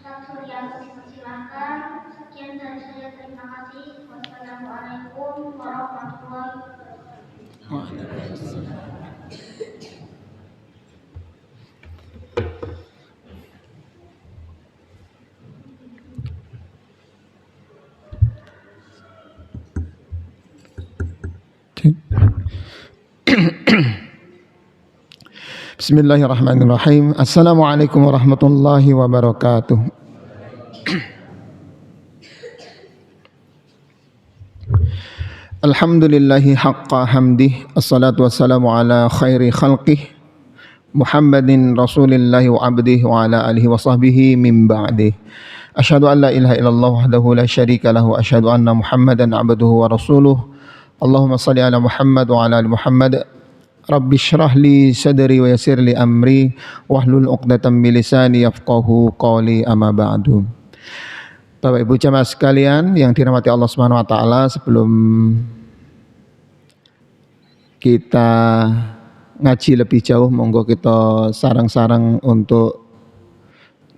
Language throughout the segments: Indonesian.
Ustaz Suryanto dipersilahkan. Sekian dari saya, terima kasih. Wassalamualaikum warahmatullahi wabarakatuh. Bismillahirrahmanirrahim. Assalamualaikum warahmatullahi wabarakatuh. Alhamdulillahi haqqa hamdih. Assalatu wassalamu ala khairi khalqih Muhammadin rasulillahi wa abdih wa ala alihi wa sahbihi min ba'dih. Asyhadu an la ilaha illallah wahdahu la syarika lahu wa asyhadu anna Muhammadan abduhu wa rasuluh. Allahumma salli ala Muhammad wa ala ali Muhammad. Rabbi syrah li sadri wa yassir li amri wahlul 'uqdatam min lisani yafqahu qawli, amma ba'du. Bapak Ibu jamaah sekalian yang dirahmati Allah Subhanahu wa taala, sebelum kita ngaji lebih jauh, monggo kita sarang-sarang untuk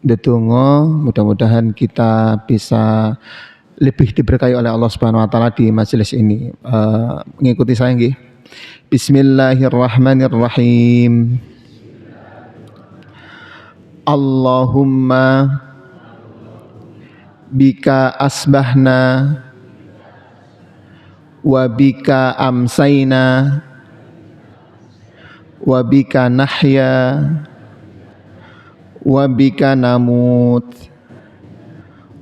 ndedonga, mudah-mudahan kita bisa lebih diberkahi oleh Allah Subhanahu wa taala di majelis ini. Mengikuti saya nggih. Bismillahirrahmanirrahim. Allahumma bika asbahna wa bika amsayna wa bika nahya wa bika namut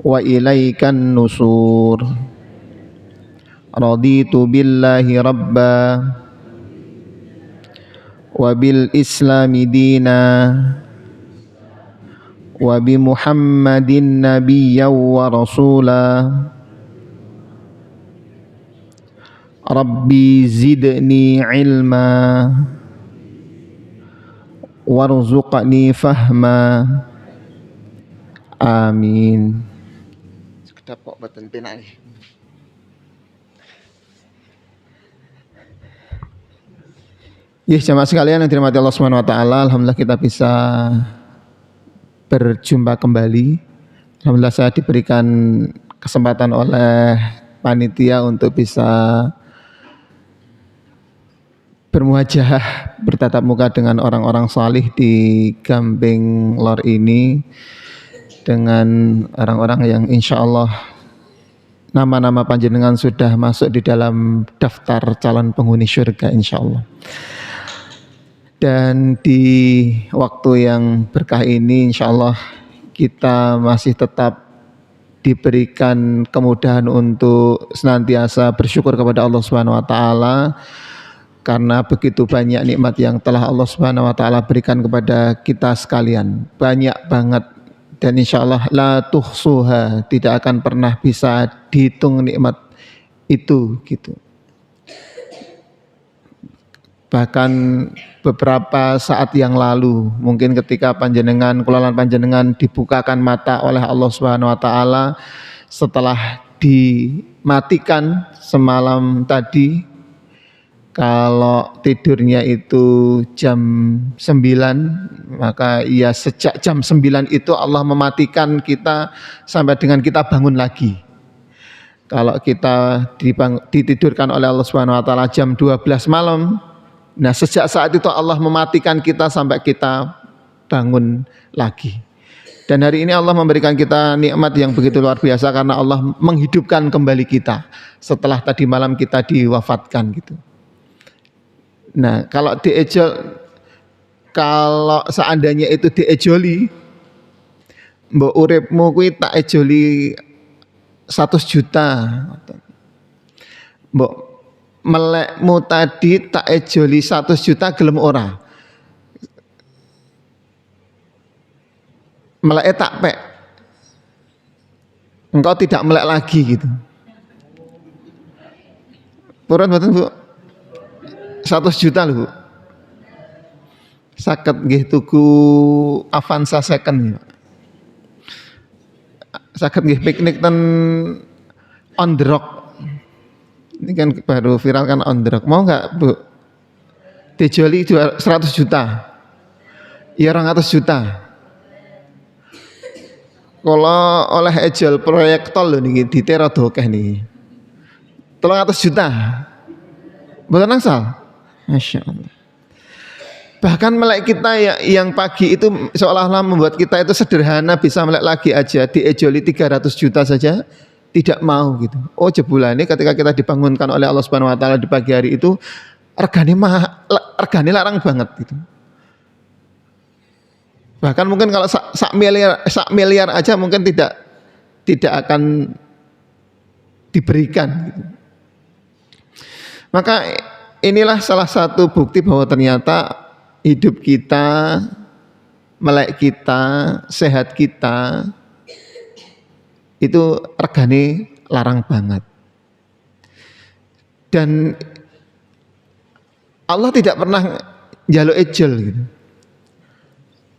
wa ilaikan nusur. Raditu billahi rabba wa bil islami dina wa bi Muhammadin nabiyyan wa rasula. Rabbi zidni ilma warzuqni fahma. Amin. Sekedap kok boten penak iki. Ya jamaah sekalian yang dirahmati Allah Subhanahu wa taala, alhamdulillah kita bisa berjumpa kembali. Alhamdulillah saya diberikan kesempatan oleh panitia untuk bisa bermuajahah, bertatap muka dengan orang-orang salih di Gamping Lor ini, dengan orang-orang yang insya Allah nama-nama panjenengan sudah masuk di dalam daftar calon penghuni surga insya Allah. Dan di waktu yang berkah ini insya Allah kita masih tetap diberikan kemudahan untuk senantiasa bersyukur kepada Allah Subhanahu wa taala, karena begitu banyak nikmat yang telah Allah Subhanahu wa taala berikan kepada kita sekalian. Banyak banget, dan insya Allah la tuhsuha, tidak akan pernah bisa dihitung nikmat itu gitu. Bahkan beberapa saat yang lalu, mungkin ketika kulalan panjenengan dibukakan mata oleh Allah Subhanahu wa taala setelah dimatikan semalam tadi, kalau tidurnya itu jam 9, maka ya sejak jam 9 itu Allah mematikan kita sampai dengan kita bangun lagi. Kalau kita ditidurkan oleh Allah Subhanahu wa taala jam 12 malam, nah sejak saat itu Allah mematikan kita sampai kita bangun lagi. Dan hari ini Allah memberikan kita nikmat yang begitu luar biasa, karena Allah menghidupkan kembali kita setelah tadi malam kita diwafatkan gitu. Nah kalau seandainya itu diejoli, mbok uripmu kuwi tak ejoli 100 juta, mbok melekmu tadi tak ejoli 100 juta, gelem ora? Melek tak pek, engkau tidak melek lagi gitu. Purun mboten Bu? 100 juta lho Bu. Saged nggih tuku Avanza second. Saged nggih piknik ten On The Rock. Ini kan baru viral kan On The Rock. Mau enggak Bu? Dijoli 100 juta. Ya 200 juta. Kalau oleh ejol proyek tol lho niki ditero dokeh niki. 300 juta. Mboten angsal. Masya Allah. Bahkan melek kita yang pagi itu seolah-olah membuat kita itu sederhana, bisa melek lagi aja, diejoli 300 juta saja tidak mau gitu. Oh jebulane ketika kita dibangunkan oleh Allah Subhanahu wa taala di pagi hari itu regane larang banget gitu. Bahkan mungkin kalau sak miliar aja mungkin tidak akan diberikan gitu. Maka inilah salah satu bukti bahwa ternyata hidup kita, melek kita, sehat kita itu regane larang banget. Dan Allah tidak pernah njaluk ejol gitu.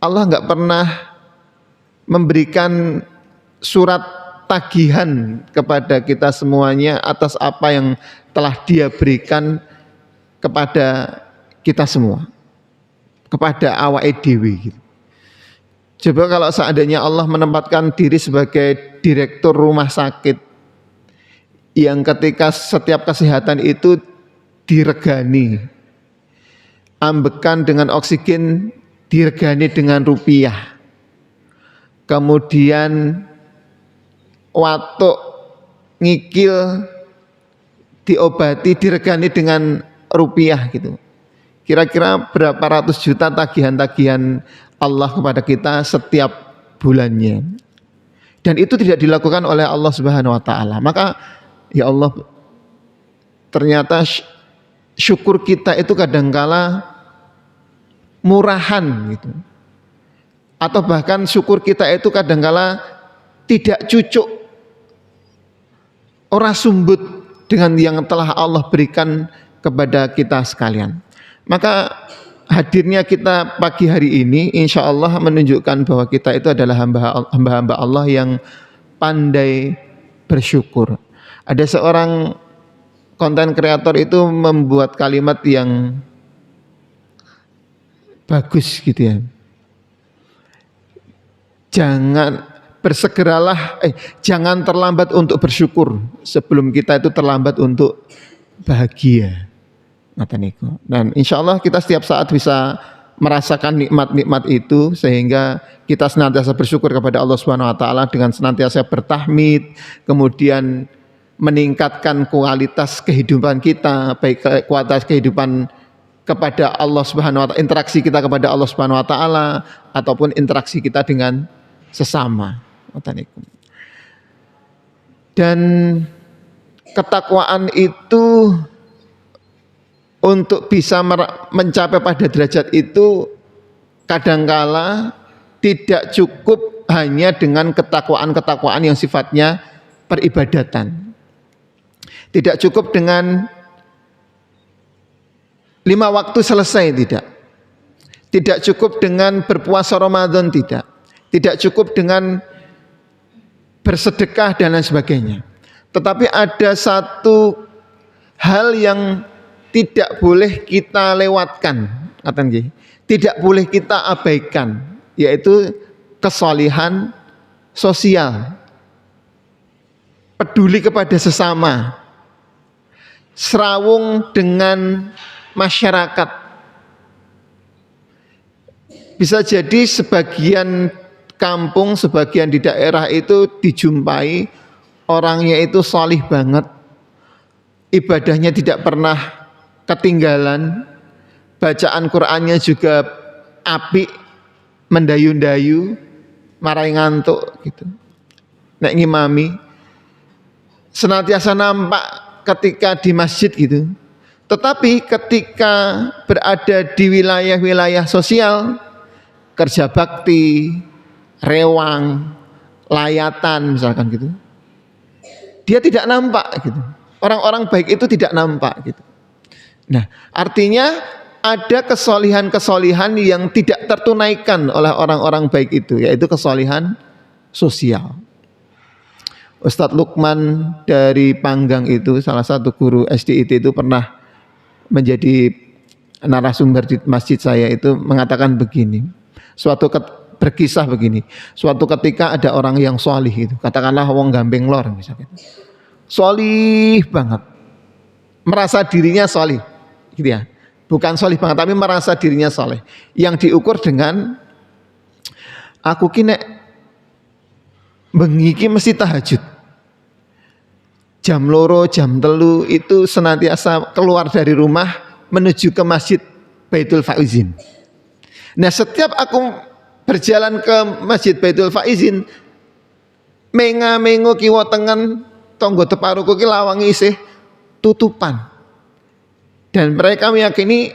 Allah nggak pernah memberikan surat tagihan kepada kita semuanya atas apa yang telah Dia berikan kepada kita semua, kepada awake dhewe gitu. Coba kalau seandainya Allah menempatkan diri sebagai direktur rumah sakit yang ketika setiap kesehatan itu diregani, ambekan dengan oksigen diregani dengan rupiah, kemudian watuk ngikil diobati diregani dengan rupiah gitu. Kira-kira berapa ratus juta tagihan-tagihan Allah kepada kita setiap bulannya. Dan itu tidak dilakukan oleh Allah Subhanahu wa taala. Maka ya Allah, ternyata syukur kita itu kadangkala murahan gitu. Atau bahkan syukur kita itu kadangkala tidak cucuk, ora sumbut dengan yang telah Allah berikan kepada kita sekalian. Maka hadirnya kita pagi hari ini insya Allah menunjukkan bahwa kita itu adalah hamba-hamba Allah yang pandai bersyukur. Ada seorang konten kreator itu membuat kalimat yang bagus gitu ya. Jangan terlambat untuk bersyukur sebelum kita itu terlambat untuk bahagia. Dan insya Allah kita setiap saat bisa merasakan nikmat-nikmat itu sehingga kita senantiasa bersyukur kepada Allah Subhanahu wa taala dengan senantiasa bertahmid, kemudian meningkatkan kualitas kehidupan kita, baik kualitas kehidupan kepada Allah Subhanahu wa taala, interaksi kita kepada Allah Subhanahu wa taala ataupun interaksi kita dengan sesama. Dan ketakwaan itu untuk bisa mencapai pada derajat itu kadangkala tidak cukup hanya dengan ketakwaan yang sifatnya peribadatan. Tidak cukup dengan 5 waktu selesai, tidak. Tidak cukup dengan berpuasa Ramadan, tidak. Tidak cukup dengan bersedekah dan lain sebagainya. Tetapi ada satu hal yang tidak boleh kita lewatkan, tidak boleh kita abaikan, yaitu kesolihan sosial, peduli kepada sesama, serawung dengan masyarakat. Bisa jadi sebagian kampung, sebagian di daerah itu dijumpai orangnya itu solih banget, ibadahnya tidak pernah ketinggalan, bacaan Qur'annya juga apik, mendayu-dayu, marai ngantuk gitu. Nek ngimami senantiasa nampak ketika di masjid gitu. Tetapi ketika berada di wilayah-wilayah sosial, kerja bakti, rewang, layatan misalkan gitu, dia tidak nampak gitu. Orang-orang baik itu tidak nampak gitu. Nah, artinya ada kesolihan-kesolihan yang tidak tertunaikan oleh orang-orang baik itu, yaitu kesolihan sosial. Ustadz Lukman dari Panggang itu, salah satu guru SDIT itu pernah menjadi narasumber di masjid saya itu mengatakan begini. Suatu berkisah begini. Suatu ketika ada orang yang solih itu, katakanlah wong Gamping Lor misalnya. Solih banget. Merasa dirinya solih. Gitu ya. Bukan solih banget tapi merasa dirinya solih. Yang diukur dengan aku kini bengi iki mesti tahajud. Jam loro, jam telu itu senantiasa keluar dari rumah menuju ke masjid Baitul Faizin. Nah setiap aku berjalan ke masjid Baitul Faizin, menga-mengo kiwa tengen tonggo teparuku ki lawangi isih tutupan. Dan mereka meyakini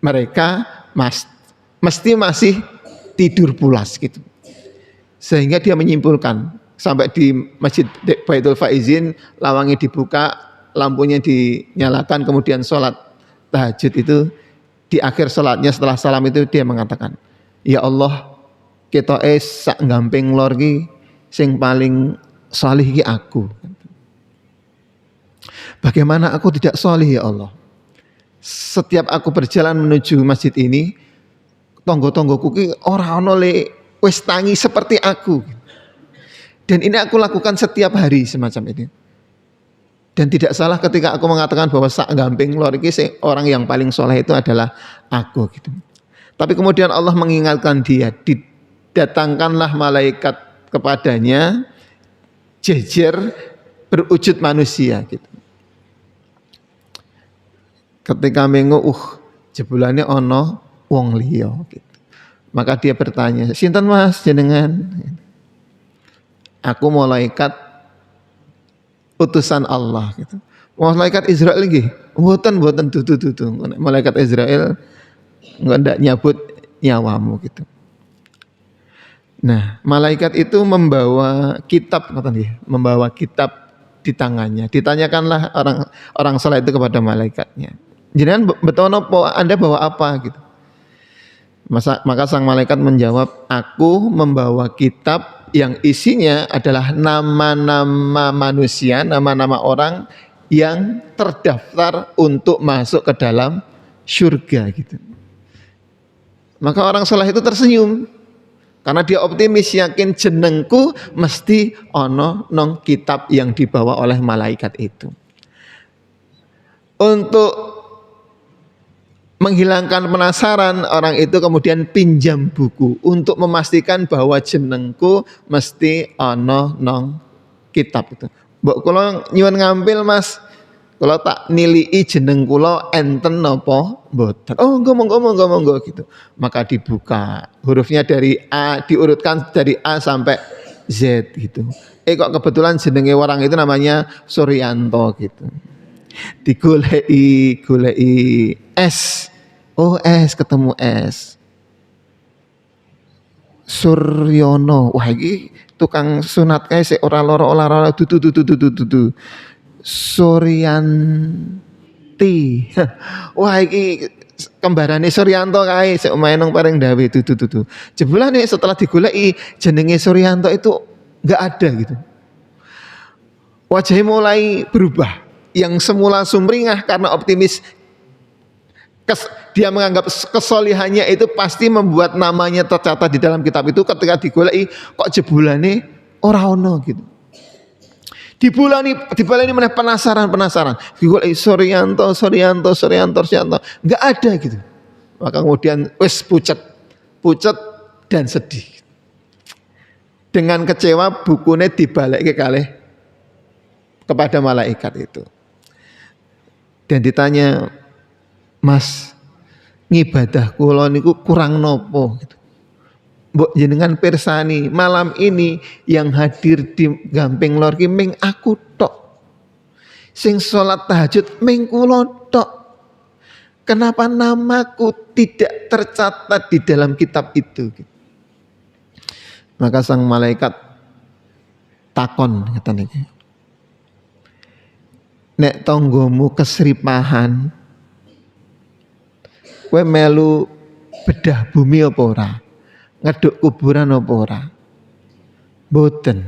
mereka mesti masih tidur pulas gitu. Sehingga dia menyimpulkan sampai di masjid Baitul Faizin lawangi dibuka, lampunya dinyalakan, kemudian sholat tahajud itu di akhir sholatnya setelah salam itu dia mengatakan, ya Allah kita sak Gamping Lor ki sing paling salih ki aku. Bagaimana aku tidak salih ya Allah? Setiap aku berjalan menuju masjid ini, tonggo-tonggoku ki ora ono le wis tangi seperti aku. Dan ini aku lakukan setiap hari semacam ini. Dan tidak salah ketika aku mengatakan bahwa sak Gamping Lor iki orang yang paling soleh itu adalah aku gitu. Tapi kemudian Allah mengingatkan dia, didatangkanlah malaikat kepadanya jejer berwujud manusia gitu. Ketika mengo jebulannya ono wong liya gitu. Maka dia bertanya, "Sinten Mas jenengan?" Aku malaikat utusan Allah gitu. Malaikat Israel lagi, mboten dudu. Malaikat Israel ndak nyabut nyawamu gitu. Nah, malaikat itu membawa kitab kata dia, membawa kitab di tangannya. Ditanyakanlah orang saleh itu kepada malaikatnya. Jenengan betul apa? Anda bawa apa gitu. Maka sang malaikat menjawab, aku membawa kitab yang isinya adalah nama-nama manusia, nama-nama orang yang terdaftar untuk masuk ke dalam surga gitu. Maka orang saleh itu tersenyum karena dia optimis, yakin jenengku mesti ono nong kitab yang dibawa oleh malaikat itu. Untuk menghilangkan penasaran, orang itu kemudian pinjam buku untuk memastikan bahwa jenengku mesti ono nong kitab itu. Mbok kula nyuwun ngampil Mas, kula tak nilii jeneng kula enten napa mboten. Oh monggo gitu. Maka dibuka, hurufnya dari A diurutkan dari A sampai Z gitu. Kok kebetulan jenenge orang itu namanya Suryanto gitu. Digoleki S. Oh S, ketemu S. Suryono. Wah iki tukang sunat kae sik ora lara dudu. Suryanti. Wah iki kembarane Suryanto kae sik omahe nang paring dawe dudu. Jebulane setelah digoleki jenenge Suryanto itu enggak ada gitu. Wajahnya mulai berubah. Yang semula sumringah karena optimis, dia menganggap kesolihannya itu pasti membuat namanya tercatat di dalam kitab itu. Ketika digoleki kok jebulane ora ono gitu. Dibalani meneh penasaran. Digoleki Suryanto, enggak ada gitu. Maka kemudian wis pucet dan sedih. Dengan kecewa bukunya dibalik kepada malaikat itu. Dan ditanya, Mas, ngibadah kula niku kurang nopo gitu. Mbok jenengan pirsani, malam ini yang hadir di Gamping Lor ki ming aku tok. Sing salat tahajud ming kula tok. Kenapa namaku tidak tercatat di dalam kitab itu gitu. Maka sang malaikat takon katanya, nek tonggomu kesripahan, kowe melu bedah bumi apa ora? Ngeduk kuburan apa ora? Boten.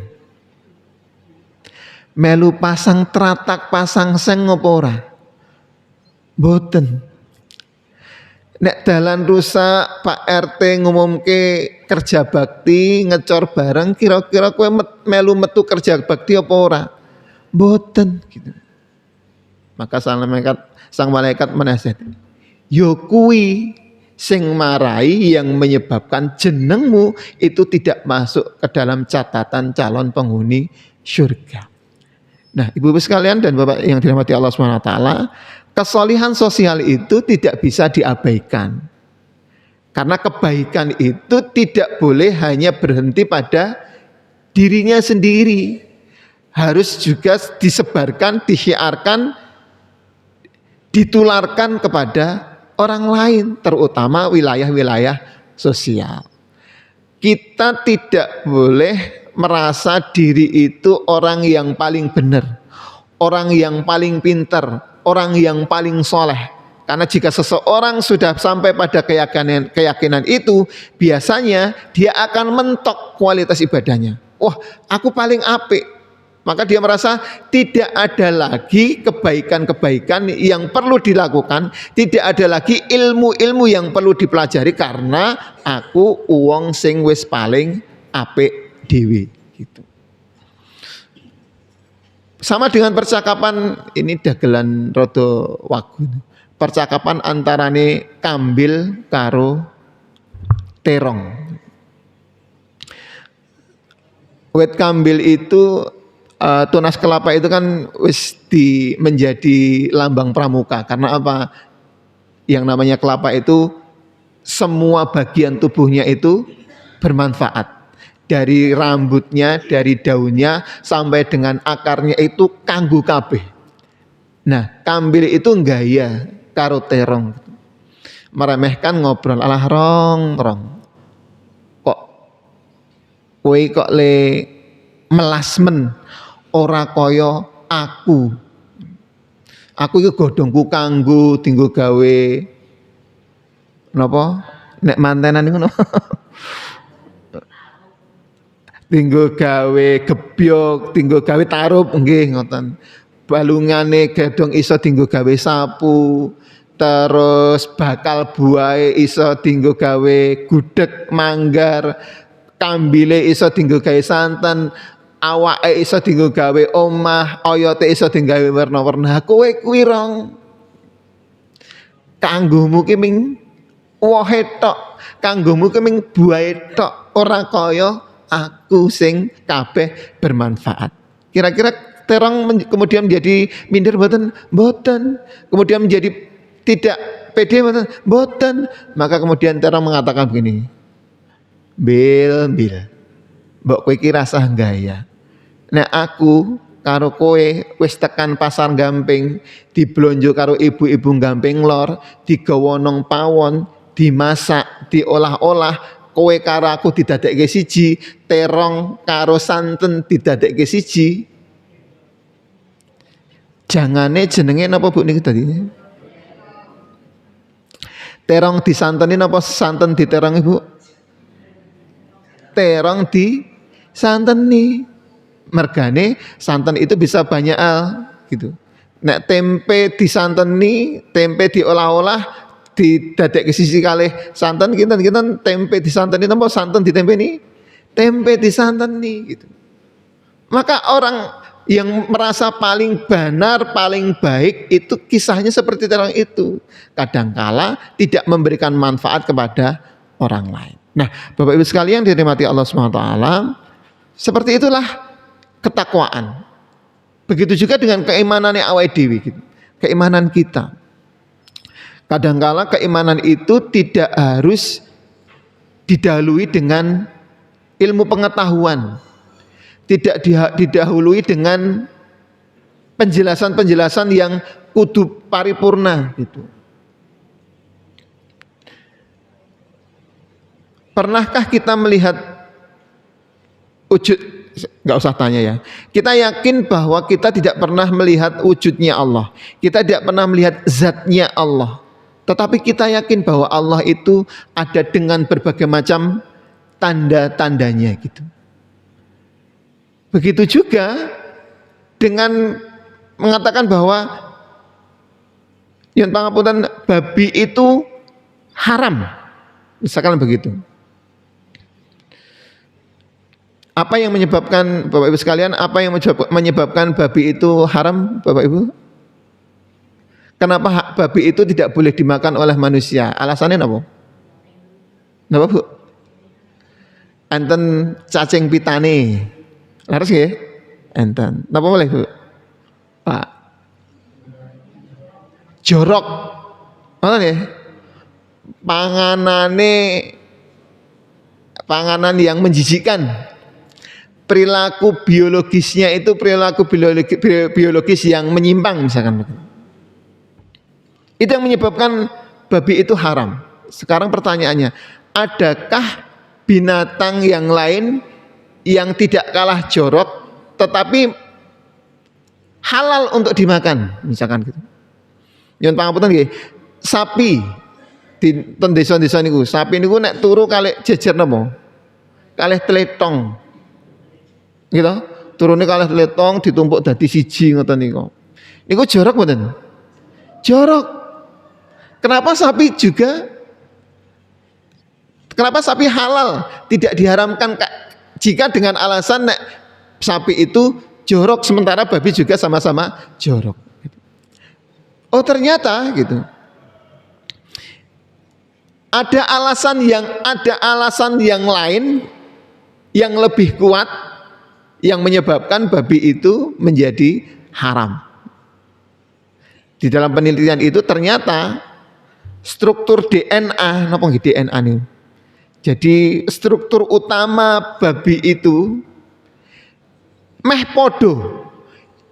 Melu pasang teratak, pasang seng apa ora? Boten. Nek dalan rusak, Pak RT ngumumke kerja bakti ngecor bareng, kira-kira kowe melu metu kerja bakti apa ora? Mboten gitu. Maka sang malaikat menasihat, yo kuwi sing marai yang menyebabkan jenengmu itu tidak masuk ke dalam catatan calon penghuni surga. Nah, ibu-ibu sekalian dan bapak yang dirahmati Allah SWT, kesolihan sosial itu tidak bisa diabaikan. Karena kebaikan itu tidak boleh hanya berhenti pada dirinya sendiri. Harus juga disebarkan, disiarkan, ditularkan kepada orang lain, terutama wilayah-wilayah sosial. Kita tidak boleh merasa diri itu orang yang paling benar, orang yang paling pintar, orang yang paling soleh. Karena jika seseorang sudah sampai pada keyakinan itu, biasanya dia akan mentok kualitas ibadahnya. Wah, aku paling apik. Maka dia merasa tidak ada lagi kebaikan-kebaikan yang perlu dilakukan, tidak ada lagi ilmu-ilmu yang perlu dipelajari karena aku uang sing wis paling apik dhewe gitu. Sama dengan percakapan ini dagelan rada wagu. Percakapan antarane kambil karo terong. Wit kambil itu tunas kelapa itu kan wis menjadi lambang pramuka. Karena apa? Yang namanya kelapa itu semua bagian tubuhnya itu bermanfaat. Dari rambutnya, dari daunnya sampai dengan akarnya itu kanggo kabeh. Nah, kambil itu gaya karo terong. Meremehkan ngobrol alah rong. Kok kowe kok le melasmen ora kaya aku. Aku iki godhongku kanggo dinggo gawe napa? Nek mantenan niku napa? Dinggo gawe gebyok, dinggo gawe tarup nggih ngoten. Balungane gedhong iso dinggo gawe sapu, terus bakal buahe iso dinggo gawe gudeg manggar, kambile iso dinggo gawe santen, awake iso dinggo gawe omah, oyote iso dinggo gawe warna-warna. Kowe kuwi rong kanggomu ki ming wohe tok, kanggomu ki ming buahe tok, ora kaya aku sing kabeh bermanfaat. Kira-kira terong kemudian menjadi minder mboten, kemudian menjadi tidak pede mboten. Maka kemudian terong mengatakan begini, Bil, mbok kowe iki rasah gaya. Nek aku karo kowe wis tekan pasar Gamping, diblonjo karo ibu-ibu Gamping Lor, digawa nang pawon, dimasak, diolah-olah, kowe karo aku didadekke siji, terong karo santen didadekke siji. Jangane jenenge napa Bu niki tadi? Terong disanteni napa santen diterong Ibu? Terong disanteni. Mergane santen itu bisa banyak hal gitu. Nek tempe disanteni, tempe diolah-olah, didadekke sisi kalih santen, kita tempe disanteni napa santen ditempeni? Tempe disanteni gitu. Maka orang yang merasa paling benar, paling baik itu kisahnya seperti terong itu. Kadangkala tidak memberikan manfaat kepada orang lain. Nah, Bapak Ibu sekalian dirahmati Allah SWT, seperti itulah ketakwaan. Begitu juga dengan keimanannya awake dhewe gitu. Keimanan kita. Kadangkala keimanan itu tidak harus didahului dengan ilmu pengetahuan. Tidak didahului dengan penjelasan-penjelasan yang kudu paripurna gitu. Pernahkah kita melihat wujud, nggak usah tanya ya. Kita yakin bahwa kita tidak pernah melihat wujudnya Allah. Kita tidak pernah melihat zatnya Allah. Tetapi kita yakin bahwa Allah itu ada dengan berbagai macam tanda-tandanya gitu. Begitu juga dengan mengatakan bahwa yen pangapunten babi itu haram. Misalkan begitu. Apa yang menyebabkan, Bapak Ibu sekalian, apa yang menyebabkan babi itu haram, Bapak Ibu? Kenapa babi itu tidak boleh dimakan oleh manusia? Alasannya apa? Napa, Bu? Enten cacing pitane. Laras nggih? Enten. Napa boleh, Bu? Pak. Jorok. Ngoten nggih? Panganan yang menjijikkan. Perilaku biologisnya itu perilaku biologis yang menyimpang misalkan. Itu yang menyebabkan babi itu haram. Sekarang pertanyaannya, adakah binatang yang lain yang tidak kalah jorok tetapi halal untuk dimakan misalkan gitu? Nyuwun pangapunten nggih. Sapi di desa-desa niku, sapi niku nek turu kalih jejer napa? Kalih tletong. Gitu, turune kalih tletong ditumpuk dadi siji ngoten niku. Niku jorok mboten? Jorok. Kenapa sapi halal tidak diharamkan jika dengan alasan nek sapi itu jorok sementara babi juga sama-sama jorok. Oh ternyata gitu. Ada alasan yang lain yang lebih kuat yang menyebabkan babi itu menjadi haram. Di dalam penelitian itu ternyata struktur DNA, napa nggih DNA nih? Jadi struktur utama babi itu meh podo,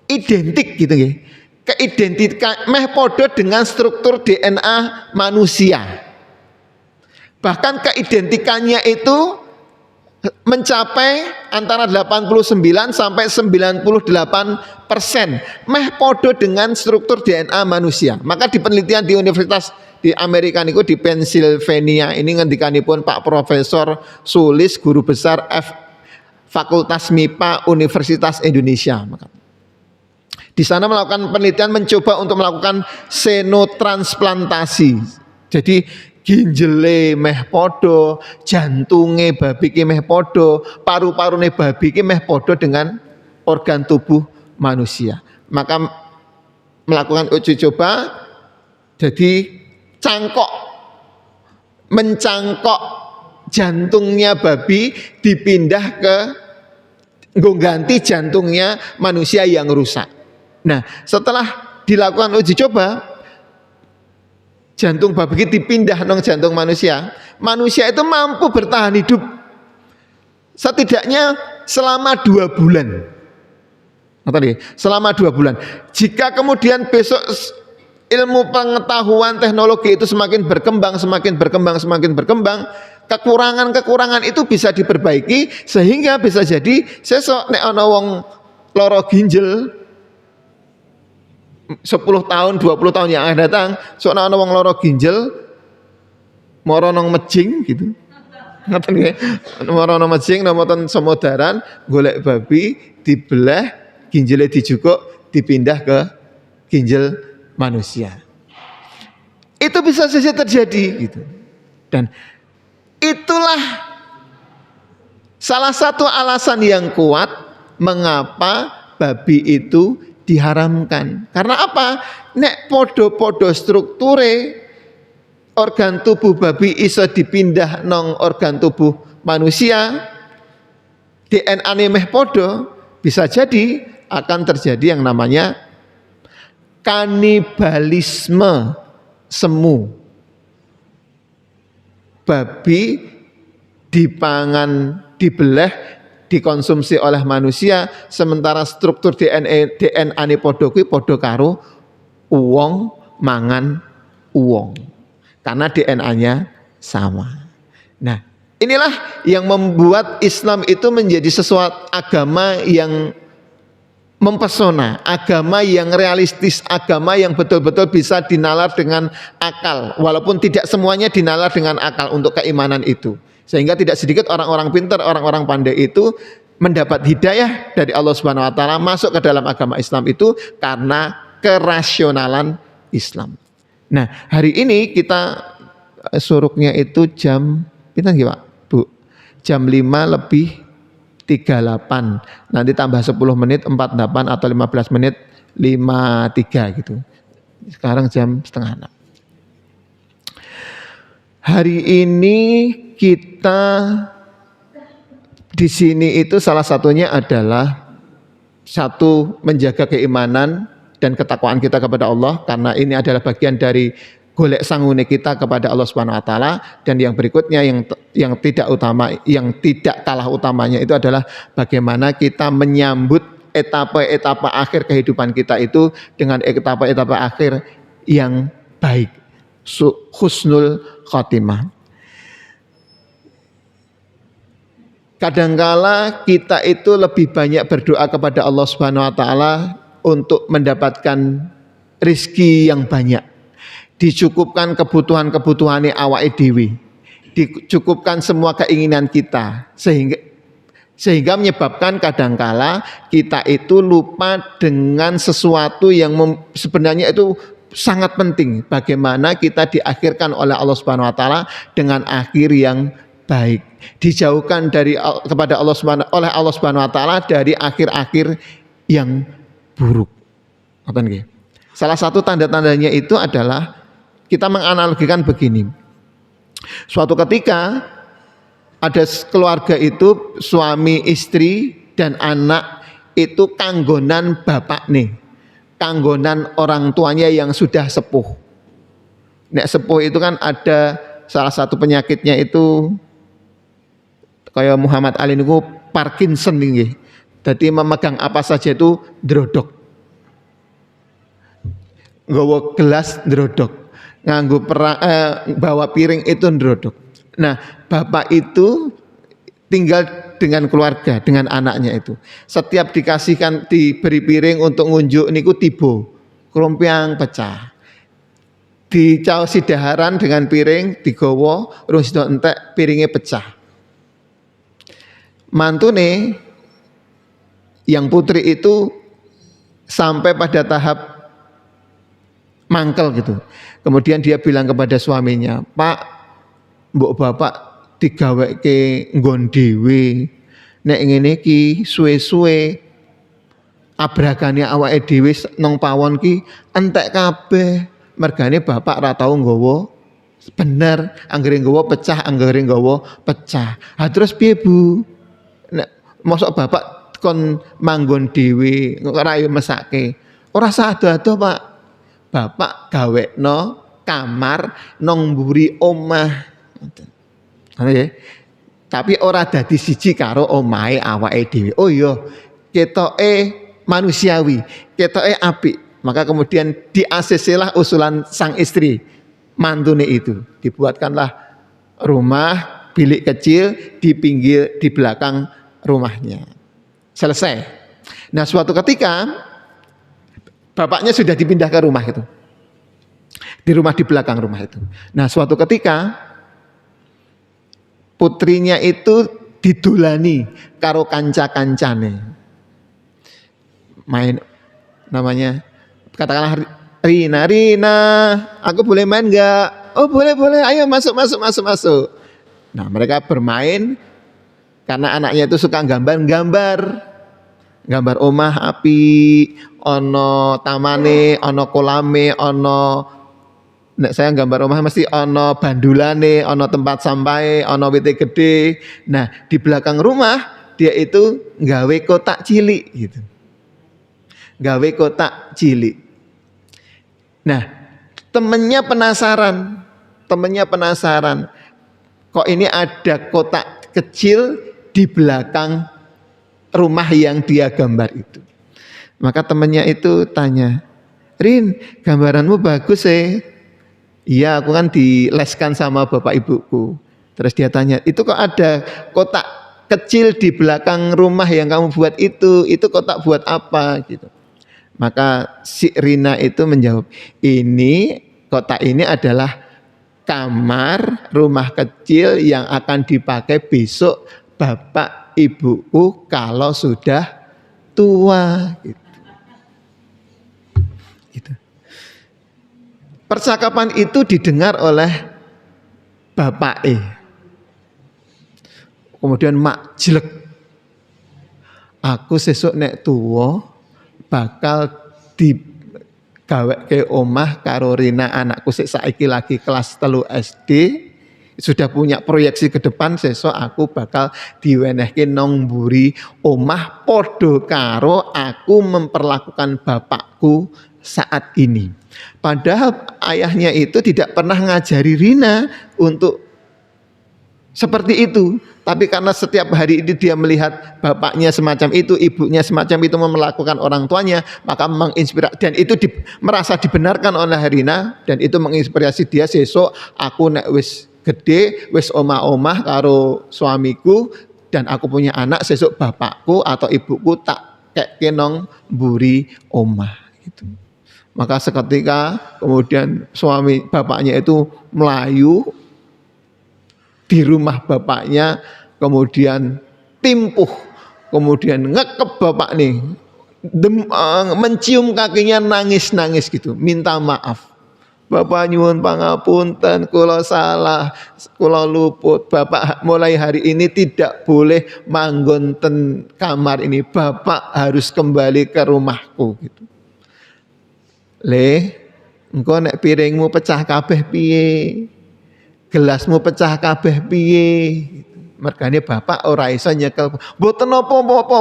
identik gitu nggih. Meh podo dengan struktur DNA manusia. Bahkan keidentikannya itu mencapai antara 89 sampai 98%, meh podo dengan struktur DNA manusia. Maka di penelitian di Universitas di Amerika niku di Pennsylvania ini ngendikanipun Pak Profesor Sulis, guru besar Fakultas MIPA Universitas Indonesia. Di sana melakukan penelitian mencoba untuk melakukan xenotransplantasi. Jadi ginjele meh podo, jantunge babi ki meh podo, paru-parune babi ki meh podo dengan organ tubuh manusia. Maka melakukan uji coba, jadi mencangkok jantungnya babi dipindah ke ganti jantungnya manusia yang rusak. Nah, setelah dilakukan uji coba, jantung babi dipindah nang jantung manusia. Manusia itu mampu bertahan hidup setidaknya selama 2 bulan. Selama 2 bulan. Jika kemudian besok ilmu pengetahuan teknologi itu semakin berkembang, kekurangan-kekurangan itu bisa diperbaiki sehingga bisa jadi sesok nek ana wong lara ginjal 10 tahun, 20 tahun yang akan datang, soalnya ana wong lara ginjal mara nang mejing gitu. Ngoten nggih. Mara nang mejing nang semodaran golek babi dibelah, ginjale dijukuk, dipindah ke ginjal manusia. Itu bisa saja terjadi gitu. Dan itulah salah satu alasan yang kuat mengapa babi itu diharamkan. Karena apa? Nek podo-podo strukture organ tubuh babi iso dipindah nang organ tubuh manusia, DNA meh podo, bisa jadi akan terjadi yang namanya kanibalisme semu. Babi dipangan, dibelah, dikonsumsi oleh manusia, sementara struktur DNA ne podo kuwi podo karo uwong mangan uwong, karena DNA-nya sama. Nah, inilah yang membuat Islam itu menjadi sesuatu agama yang mempesona, agama yang realistis, agama yang betul-betul bisa dinalar dengan akal, walaupun tidak semuanya dinalar dengan akal untuk keimanan itu. Sehingga tidak sedikit orang-orang pintar, orang-orang pandai itu mendapat hidayah dari Allah Subhanahu wa taala masuk ke dalam agama Islam itu karena kerasionalan Islam. Nah, hari ini kita suruknya itu jam pinten nggih Pak Bu? Jam 5 lebih 38. Nanti tambah 10 menit 48 atau 15 menit 53 gitu. Sekarang jam setengah 6. Hari ini kita di sini itu salah satunya adalah satu, menjaga keimanan dan ketakwaan kita kepada Allah, karena ini adalah bagian dari golek sangune kita kepada Allah Subhanahu wa taala. Dan yang berikutnya yang tidak utama, yang tidak kalah utamanya itu adalah bagaimana kita menyambut etapa-etapa akhir kehidupan kita itu dengan etapa-etapa akhir yang baik, husnul khotimah. Kadangkala kita itu lebih banyak berdoa kepada Allah Subhanahu wa taala untuk mendapatkan rizki yang banyak, dicukupkan kebutuhan-kebutuhane awake dhewe, dicukupkan semua keinginan kita, sehingga menyebabkan kadangkala kita itu lupa dengan sesuatu yang sebenarnya itu sangat penting, bagaimana kita diakhirkan oleh Allah Subhanahu wa taala dengan akhir yang baik, dijauhkan dari kepada Allah oleh Allah Subhanahu wa taala dari akhir-akhir yang buruk. Salah satu tanda-tandanya itu adalah kita menganalogikan begini. Suatu ketika ada keluarga itu, suami, istri, dan anak itu kanggonan bapak nih, kanggonan orang tuanya yang sudah sepuh. Nek sepuh itu kan ada salah satu penyakitnya itu kayak Muhammad Ali niku Parkinson nih. Jadi memegang apa saja itu drodok. Nggawa gelas drodok, bawa piring itu drodok. Nah, bapak itu tinggal dengan keluarga, dengan anaknya itu. Setiap diberi piring untuk ngunjuk niku tibo, krompiang pecah. Dicaosi daharan dengan piring digowo, urung sida entek piringnya pecah. Mantune yang putri itu sampai pada tahap mangkel gitu. Kemudian dia bilang kepada suaminya, "Pak, mbok bapak digaweke nggon dhewe. Nek ngene iki suwe-suwe abragane awake dhewe nang pawon ki entek kabeh. Mergane bapak ra tau nggawa bener, anggere nggawa pecah, anggere nggawa pecah." Ah terus piye, Bu? Nek mosok bapak kon manggon dhewe ora mesake. Ora sado-ado, Pak. Bapak gawekno kamar nang mburi omah. Tapi ora dadi siji karo omahe awake dhewe. Oh iya, ketoke manusiawi, ketoke apik. Maka kemudian di-ACC-lah usulan sang istri, mantune itu. Dibuatkanlah rumah bilik kecil di belakang rumahnya. Selesai. Nah, suatu ketika bapaknya sudah dipindah ke rumah itu. Di rumah di belakang rumah itu. Nah, suatu ketika putrinya itu didulani karo kanca-kancane. Main namanya katakanlah Rina, aku boleh main enggak? Oh, boleh, ayo masuk. Nah, mereka bermain karena anaknya itu suka gambar omah api, ono tamane, ono kolame, nek saya gambar omah mesti ono bandulane, ono tempat sampahe, ono wite gede. Nah, di belakang rumah dia itu nggawe kotak cilik gitu. Gawe kotak cilik. Nah, temennya penasaran. Kok ini ada kotak kecil di belakang rumah yang dia gambar itu. Maka temannya itu tanya, "Rin, gambaranmu bagus Iya, aku kan dileskan sama bapak ibuku." Terus dia tanya, "Itu kok ada kotak kecil di belakang rumah yang kamu buat itu kotak buat apa?" gitu. Maka si Rina itu menjawab, kotak ini adalah kamar rumah kecil yang akan dipakai besok bapak ibuku kalau sudah tua. Gitu. Percakapan itu didengar oleh bapake. Kemudian mak jelek. Aku sesuk nek tuwa bakal digaweke omah karo Rina anakku sik saiki lagi kelas 3 SD. Sudah punya proyeksi ke depan sesuk aku bakal diwenehke nang mburi omah padha karo aku memperlakukan bapakku saat ini. Padahal ayahnya itu tidak pernah ngajari Rina untuk seperti itu. Tapi karena setiap hari ini dia melihat bapaknya semacam itu, ibunya semacam itu memperlakukan orang tuanya, maka menginspirasi, dan itu merasa dibenarkan oleh Rina, dan itu menginspirasi dia, sesuk aku nek wis gede, wis omah-omah karo suamiku, dan aku punya anak, sesuk bapakku atau ibuku tak kek nang mburi omah gitu. Maka seketika kemudian bapaknya itu melayu di rumah bapaknya, kemudian timpuh, kemudian ngekep bapak nih, mencium kakinya, nangis-nangis gitu, minta maaf. Bapak nyuwun pangapunten, kula salah, kula luput. Bapak mulai hari ini tidak boleh manggon ten kamar ini. Bapak harus kembali ke rumahku gitu. Le, engko nek piringmu pecah kabeh piye? Gelasmu pecah kabeh piye? Mergane bapak ora iso nyekel. Mboten napa-napa,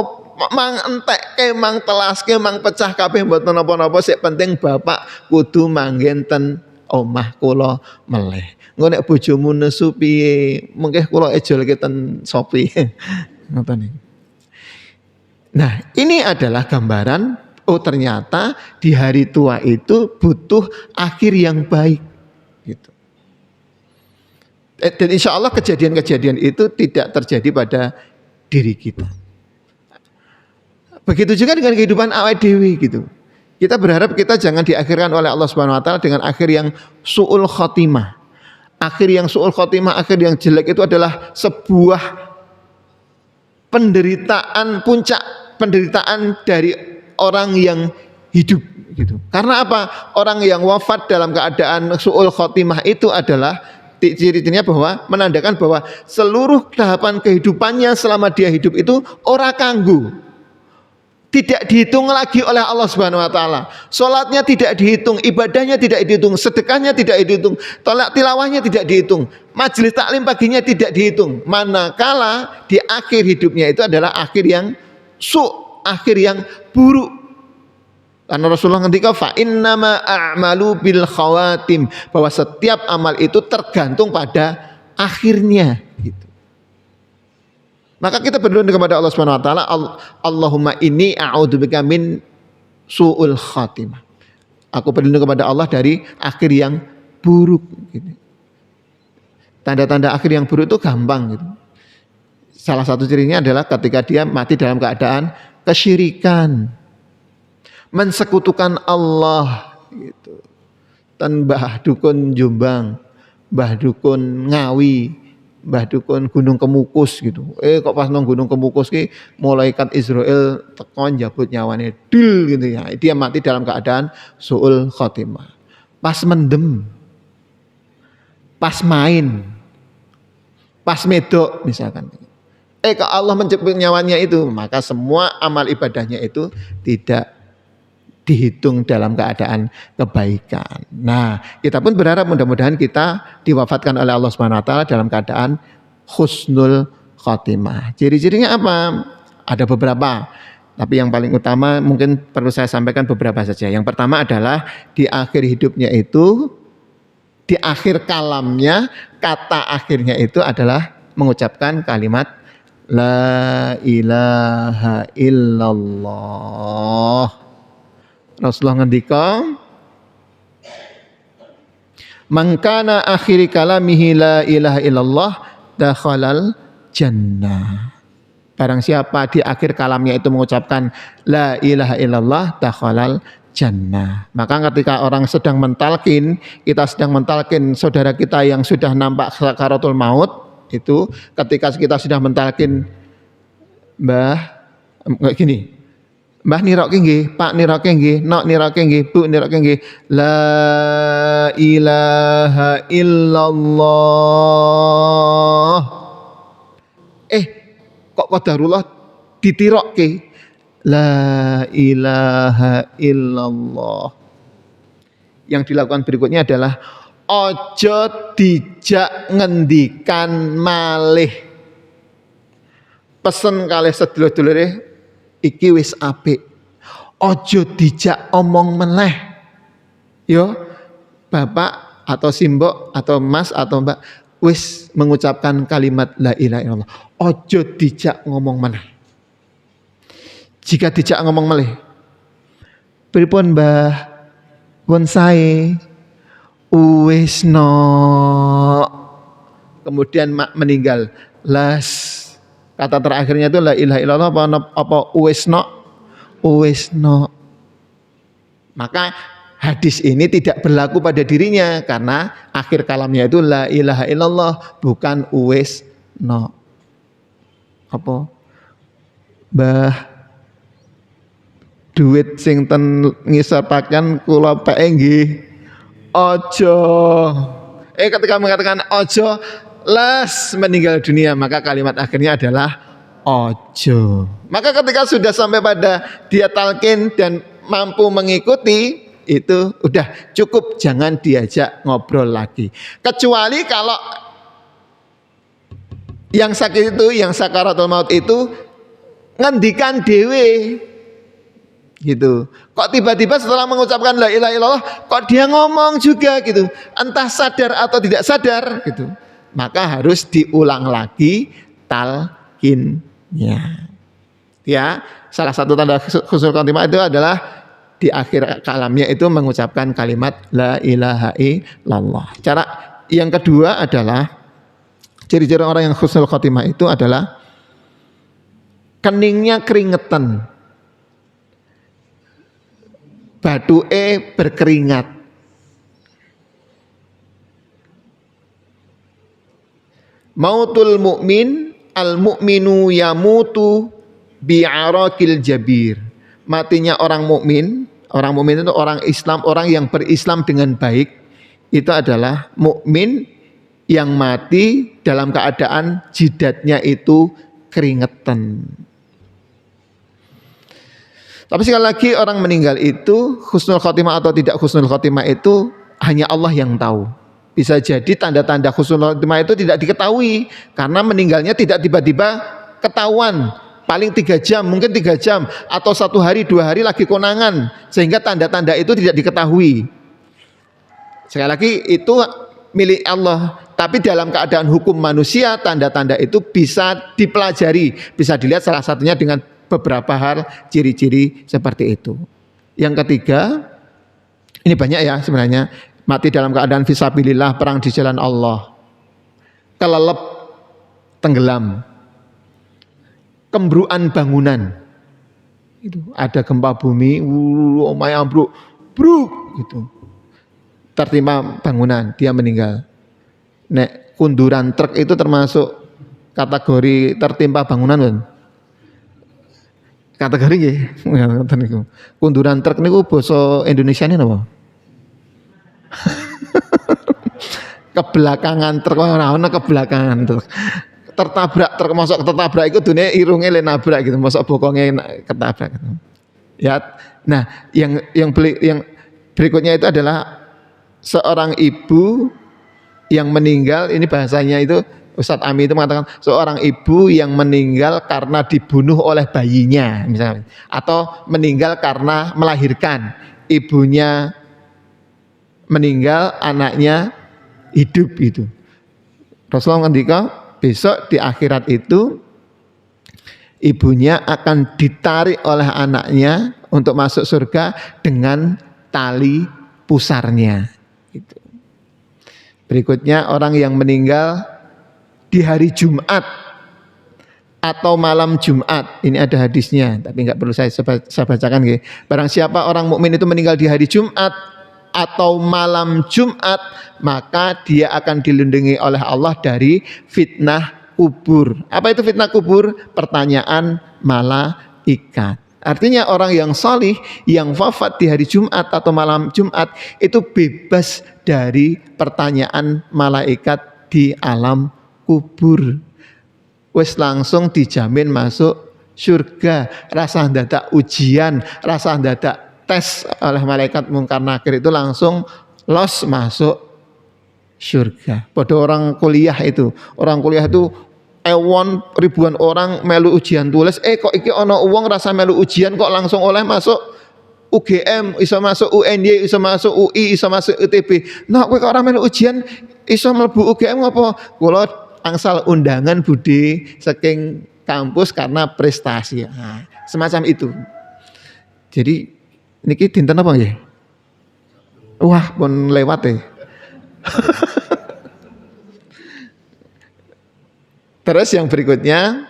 mang entekke, mang telaske, mang pecah kabeh mboten napa-napa, sik penting bapak kudu manggen ten omah kula meleh. Engko nek bojomu nesu piye? Mengke kula ejolke ten Shopee. Ngoten iki. Nah, ini adalah gambaran, oh ternyata di hari tua itu butuh akhir yang baik gitu. Dan insya Allah kejadian-kejadian itu tidak terjadi pada diri kita. Begitu juga dengan kehidupan awake dhewe gitu. Kita berharap kita jangan diakhirkan oleh Allah Subhanahu wa taala dengan akhir yang su'ul khotimah. Akhir yang su'ul khotimah, akhir yang jelek itu adalah sebuah penderitaan, puncak penderitaan dari orang yang hidup gitu. Karena apa? Orang yang wafat dalam keadaan su'ul khotimah itu adalah ciri-cirinya bahwa menandakan bahwa seluruh tahapan kehidupannya selama dia hidup itu ora kanggu. Tidak dihitung lagi oleh Allah Subhanahu wa taala. Salatnya tidak dihitung, ibadahnya tidak dihitung, sedekahnya tidak dihitung, tilawahnya tidak dihitung, majelis taklim paginya tidak dihitung. Manakala di akhir hidupnya itu adalah akhir yang akhir yang buruk. Karena Rasulullah ngendika fa innama a'malu bil khawatim, bahwa setiap amal itu tergantung pada akhirnya gitu. Maka kita berdoa kepada Allah Subhanahu wa taala, Allahumma inni a'udzubika min su'ul khatimah. Aku berlindung kepada Allah dari akhir yang buruk gitu. Tanda-tanda akhir yang buruk itu gampang gitu. Salah satu cirinya adalah ketika dia mati dalam keadaan kesyirikan, mensekutukan Allah gitu. Dan Mbah Dukun Jombang, Mbah Dukun Ngawi, Mbah Dukun Gunung Kemukus gitu. Kok pas nang Gunung Kemukus ki malaikat Israel teko njabut nyawane dil gitu ya. Dia mati dalam keadaan su'ul khotimah. Pas mendem, pas main, pas medok misalkan. Kalau Allah menjemput nyawanya itu, maka semua amal ibadahnya itu tidak dihitung dalam keadaan kebaikan. Nah, kita pun berharap mudah-mudahan kita diwafatkan oleh Allah Subhanahu wa taala dalam keadaan husnul khotimah. Ciri-cirinya apa? Ada beberapa, tapi yang paling utama mungkin perlu saya sampaikan beberapa saja. Yang pertama adalah di akhir hidupnya itu, di akhir kalamnya, kata akhirnya itu adalah mengucapkan kalimat la ilaha illallah. Rasulullah ngendika, "Man kana akhiri kalamihi la ilaha illallah dakhalal jannah." Barang siapa di akhir kalamnya itu mengucapkan la ilaha illallah dakhalal jannah. Maka ketika orang sedang mentalkin, kita sedang mentalkin saudara kita yang sudah nampak sakaratul maut, itu ketika kita sudah mentalkin, Mbah, gini, Mbah nirokke nggih, Pak nirokke nggih, Nok nirokke nggih, Bu nirokke nggih. La ilaha illallah. Kok qadarullah ditirokke. La ilaha illallah. Yang dilakukan berikutnya adalah ojo dijak ngendikan malih. Pesen kalih sedulur-dulure iki wis apik. Ojo dijak omong meneh. Yo, Bapak atau Simbok atau Mas atau Mbak wis mengucapkan kalimat la ilaha illallah. Ojo dijak ngomong meneh. Jika dijak ngomong meneh, pripun Mbah? Pun sae. Wis no. Kemudian meninggal. Las. Kata terakhirnya itu la ilaha illallah apa wis no? Wis no. Maka hadis ini tidak berlaku pada dirinya karena akhir kalamnya itu la ilaha illallah bukan wis no. Apa? Mbah duit sing ten ngisapaken kula peke nggih. Ojo. Ketika mengatakan ojo, las meninggal dunia, maka kalimat akhirnya adalah ojo. Maka ketika sudah sampai pada dia talqin dan mampu mengikuti, itu udah cukup, jangan diajak ngobrol lagi. Kecuali kalau yang sakit itu, yang sakaratul maut itu ngendikan dewe gitu. Kok tiba-tiba setelah mengucapkan la ilaha illallah kok dia ngomong juga gitu, entah sadar atau tidak sadar gitu, maka harus diulang lagi talqinnya. Ya, salah satu tanda husnul khotimah itu adalah di akhir kalamnya itu mengucapkan kalimat la ilaha illallah. Cara yang kedua adalah ciri-ciri orang yang husnul khotimah itu adalah keningnya keringetan, batuke berkeringat. Mautul mukmin, al mukminu yamutu bi'arakil jabir. Matinya orang mukmin itu orang Islam, orang yang berislam dengan baik, itu adalah mukmin yang mati dalam keadaan jidatnya itu keringetan. Tapi sekali lagi orang meninggal itu husnul khotimah atau tidak husnul khotimah itu hanya Allah yang tahu. Bisa jadi tanda-tanda husnul khotimah itu tidak diketahui karena meninggalnya tidak tiba-tiba ketahuan. Paling 3 jam, mungkin 3 jam atau 1 hari 2 hari lagi konangan sehingga tanda-tanda itu tidak diketahui. Sekali lagi itu milik Allah. Tapi dalam keadaan hukum manusia tanda-tanda itu bisa dipelajari, bisa dilihat salah satunya dengan beberapa hal ciri-ciri seperti itu. Yang ketiga, ini banyak ya sebenarnya, mati dalam keadaan fisabilillah, perang di jalan Allah, kelelep, tenggelam, kembruan bangunan, itu ada gempa bumi, omai ambruk, bruk, gitu, tertimpa bangunan, dia meninggal. Nek kunduran truk itu termasuk kategori tertimpa bangunan kan? Kategori nggih. Kunduran truk niku basa Indonesiane napa? Kebelakangan truk ora ana kebelakangan truk. Tertabrak truk, mosok tertabrak iku dene irunge le nabrak gitu, mosok bokonge ketabrak gitu. Ya. Nah, yang berikutnya itu adalah seorang ibu yang meninggal, ini bahasanya itu Ustadz Ami itu mengatakan seorang ibu yang meninggal karena dibunuh oleh bayinya misalnya, atau meninggal karena melahirkan, ibunya meninggal, anaknya hidup itu. Rasulullah ngendika besok di akhirat itu ibunya akan ditarik oleh anaknya untuk masuk surga dengan tali pusarnya. Gitu. Berikutnya orang yang meninggal di hari Jumat atau malam Jumat, ini ada hadisnya, tapi nggak perlu saya bacakan. Gitu. Barang siapa orang mukmin itu meninggal di hari Jumat atau malam Jumat, maka dia akan dilindungi oleh Allah dari fitnah kubur. Apa itu fitnah kubur? Pertanyaan malaikat. Artinya orang yang salih yang wafat di hari Jumat atau malam Jumat itu bebas dari pertanyaan malaikat di alam kubur. Wis langsung dijamin masuk surga. Rasa ndadak ujian, rasa ndadak tes oleh malaikat Mungkar Nakir itu langsung los masuk surga. Pada orang kuliah itu ewon ribuan orang melu ujian tulis, kok iki ono uang rasa melu ujian kok langsung oleh masuk UGM, iso masuk UNY, iso masuk UI, iso masuk UTB. Nah, kowe kok ora melu ujian iso mlebu UGM apa? Kula angsal undangan budi saking kampus karena prestasi. Nah, semacam itu. Jadi niki dinten apa nggih? Wah, pun lewat ya. Terus yang berikutnya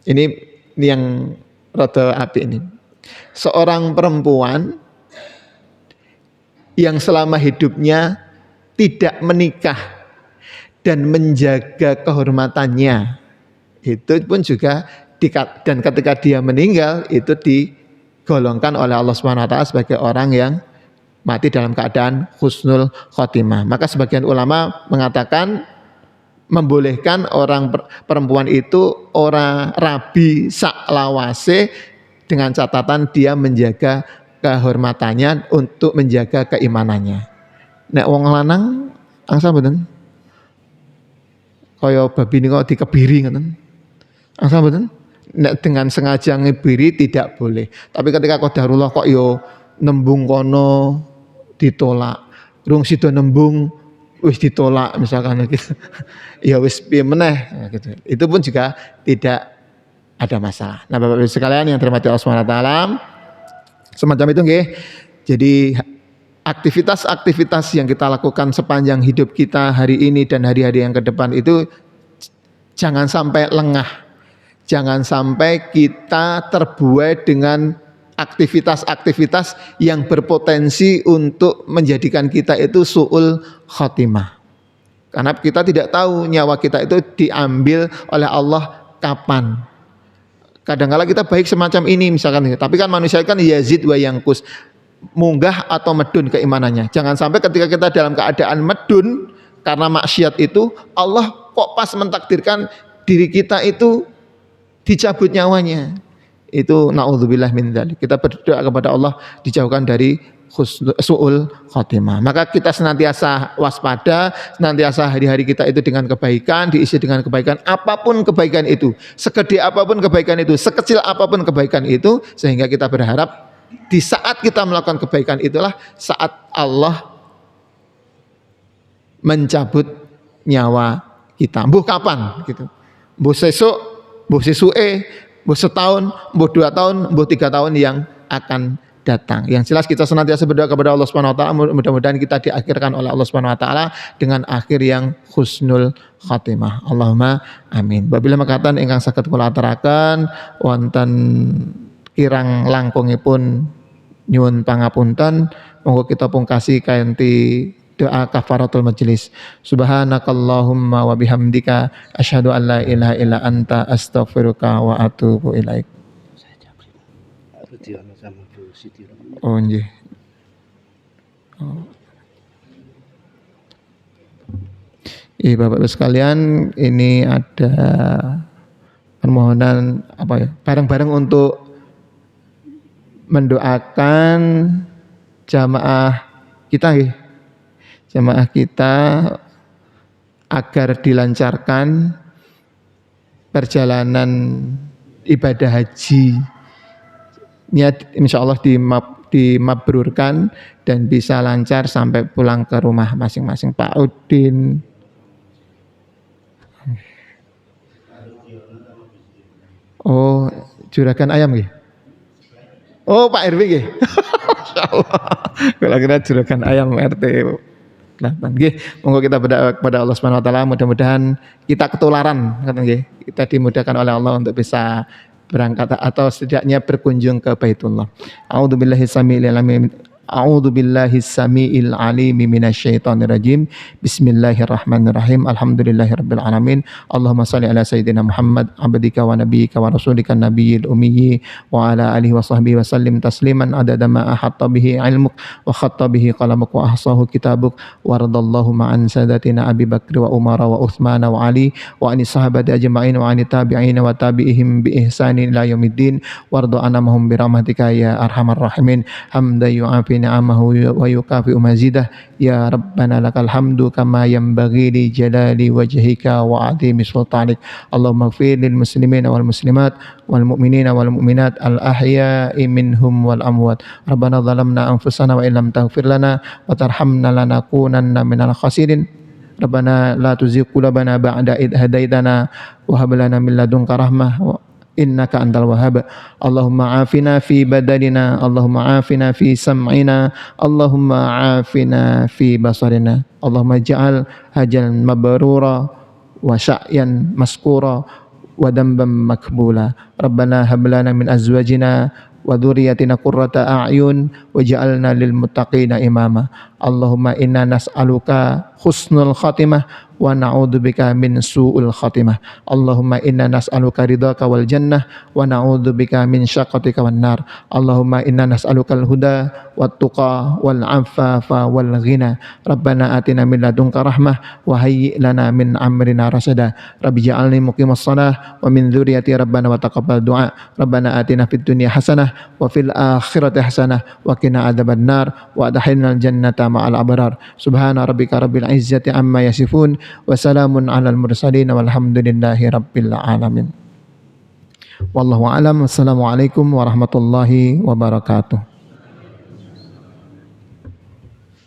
ini yang rada apik ini. Seorang perempuan yang selama hidupnya tidak menikah dan menjaga kehormatannya, itu pun juga dan ketika dia meninggal itu digolongkan oleh Allah Subhanahu wa taala sebagai orang yang mati dalam keadaan husnul khotimah. Maka sebagian ulama mengatakan membolehkan orang perempuan itu ora rabi sak lawase dengan catatan dia menjaga kehormatannya untuk menjaga keimanannya. Nek wong lanang angsal mboten kaya babi niku dikebiri ngoten. Angsal mboten nek dengan sengaja ngebiri tidak boleh. Tapi ketika qadarullah kok yo nembung kono ditolak. Rung sida nembung wis ditolak misalkan gitu. Ya wis piye meneh gitu. Itu pun juga tidak ada masalah. Nah, Bapak Ibu sekalian yang dirahmati Allah Subhanahu wa taala, semacam itu nggih. Jadi aktivitas-aktivitas yang kita lakukan sepanjang hidup kita hari ini dan hari-hari yang ke depan itu jangan sampai lengah. Jangan sampai kita terbuai dengan aktivitas-aktivitas yang berpotensi untuk menjadikan kita itu su'ul khotimah. Karena kita tidak tahu nyawa kita itu diambil oleh Allah kapan. Kadang-kala kita baik semacam ini misalkan, tapi kan manusia kan yazid wa yangkus, munggah atau medun keimanannya. Jangan sampai ketika kita dalam keadaan medun karena maksiat itu, Allah kok pas mentakdirkan diri kita itu dicabut nyawanya. Itu naudzubillah min dzalik. Kita berdoa kepada Allah dijauhkan dari su'ul khotimah. Maka kita senantiasa waspada, senantiasa hari-hari kita itu dengan kebaikan, diisi dengan kebaikan, apapun kebaikan itu, segede apapun kebaikan itu, sekecil apapun kebaikan itu, sehingga kita berharap di saat kita melakukan kebaikan itulah saat Allah mencabut nyawa kita. Mbuh kapan gitu. Mbuh sesuk, mbuh sesuke, mbuh setahun, mbuh 2 tahun, mbuh 3 tahun yang akan datang. Yang jelas kita senantiasa berdoa kepada Allah Subhanahu wa taala, mudah-mudahan kita diakhirkan oleh Allah Subhanahu wa taala dengan akhir yang husnul khatimah. Allahumma amin. Babila makatan ingkang saged kula aturaken wonten kirang langkungipun nyuwun pangapunten, monggo kita pungkasi kanthi doa kafaratul majelis. Subhanakallahumma wa bihamdika asyhadu an la ilaha illa anta astaghfiruka wa atubu ilaik. Oh nggih. Bapak-Bapak sekalian, ini ada permohonan apa ya? Bareng-bareng untuk mendoakan jamaah kita nggih. Jamaah kita agar dilancarkan perjalanan ibadah haji. Niat insya Allah dimabrurkan dan bisa lancar sampai pulang ke rumah masing-masing. Pak Udin. Oh, juragan ayam nggih. Oh, Pak RW nggih. Masyaallah. Kalau kira juragan ayam RT 8 nggih. Monggo kita berdoa kepada Allah Subhanahu wa taala, mudah-mudahan kita ketularan kata nggih. Kita dimudahkan oleh Allah untuk bisa berangkat atau setidaknya berkunjung ke Baitullah. A'udzubillahi samiil alim A'udzu billahi samiil alim minasyaitonir rajim. Bismillahirrahmanirrahim. Alhamdulillahirabbil alamin. Allahumma shalli ala sayyidina Muhammad abdika wa nabiyyika wa rasulika nabiyil ummi wa ala alihi wa sahbihi wa sallim tasliman adada ma ahatta bihi ilmuk wa khatta bihi qalamuk wa ahsahu kitabuk waradallahu ma'an sadatina Abi Bakr wa Umar wa Uthman wa Ali wa anis sahabati ajma'in wa anit tabi'in wa tabi'ihim bi ihsanin ila yaumiddin warda anamahum bi rahmatika ya arhamar rahimin hamdan yu'afi ni'amahu wa yukafi mazidah ya rabbana lakal hamdu kama yanbaghi li jalali wajhika wa 'azimi sultanik. Allahumma ighfir lil muslimina wal muslimat wal mu'minina wal mu'minat al ahya'i minhum wal amwat. Rabbana zalamna anfusana wa illam taghfir lana wa tarhamna lanakunanna minal khasirin. Rabbana la tuzigh qulubana ba'da idh hadaitana wa hab lana min ladunka rahmah innaka antal wahhab. Allahumma afina fi badanina, Allahumma afina fi sam'ina, Allahumma afina fi basarina. Allahumma ja'al hajalan mabrura wa sya'yan maskura wa damban makbula. Rabbana hab lana min azwajina wa dzurriyyatina qurrata a'yun waj'alna lil muttaqina imama. Allahumma inna nas'aluka husnul khatimah wa na'udzubika min su'ul khatimah. Allahumma inna nas'aluka ridhaka wal jannah wa na'udzubika min syaqatika wan nar. Allahumma inna nas'alukal huda wat tuqa wal afafa wal ghina. Rabbana atina min ladunka rahmah wa hayyi' lana min amrina rasada. Rabbi ja'alni muqimas shalah wa min dzurriyyati rabbana wa taqabbal du'a. Rabbana atina fid dunya hasanah wa fil akhirati hasanah wa qina adzabannar wa adkhilnal jannata ma'al abrar. Subhana rabbika rabbil izzati amma yasifun wa salamun alal mursalin walhamdulillahi rabbil alamin. Wallahu a'lam. Wassalamualaikum warahmatullahi wabarakatuh.